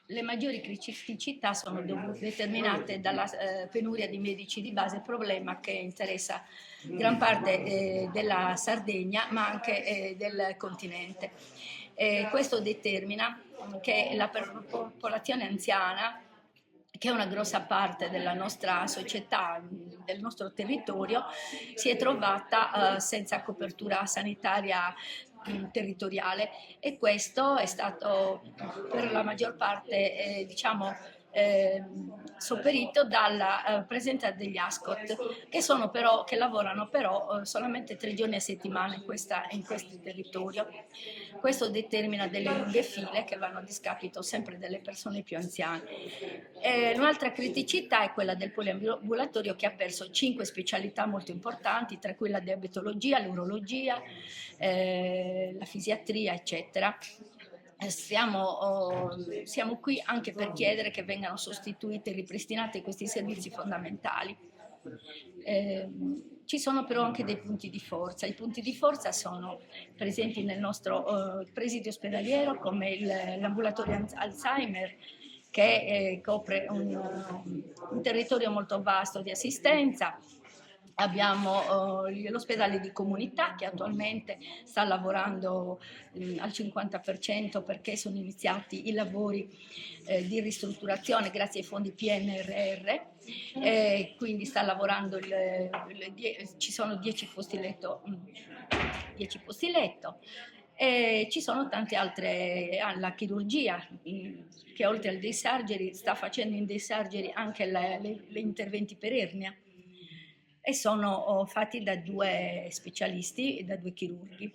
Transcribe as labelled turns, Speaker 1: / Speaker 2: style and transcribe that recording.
Speaker 1: Le maggiori criticità sono determinate dalla penuria di medici di base, problema che interessa gran parte della Sardegna, ma anche del continente. Questo determina che la popolazione anziana, che è una grossa parte della nostra società, del nostro territorio, si è trovata senza copertura sanitaria territoriale, e questo è stato per la maggior parte diciamo sopperito dalla presenza degli ASCOT, che lavorano però solamente 3 giorni a settimana in questo territorio. Questo determina delle lunghe file che vanno a discapito sempre delle persone più anziane. Un'altra criticità è quella del poliambulatorio, che ha perso 5 specialità molto importanti, tra cui la diabetologia, l'urologia, la fisiatria, eccetera. Siamo qui anche per chiedere che vengano sostituiti e ripristinati questi servizi fondamentali. Ci sono però anche dei punti di forza. I punti di forza sono presenti nel nostro presidio ospedaliero, come l'ambulatorio Alzheimer, che copre un territorio molto vasto di assistenza. Abbiamo l'ospedale di comunità, che attualmente sta lavorando al 50%, perché sono iniziati i lavori di ristrutturazione grazie ai fondi PNRR, quindi sta lavorando, ci sono 10 posti letto, 10 posti letto. E ci sono tante altre, la chirurgia, che oltre al day surgery sta facendo in day surgery anche le interventi per ernia, e sono fatti da 2 specialisti e da 2 chirurghi.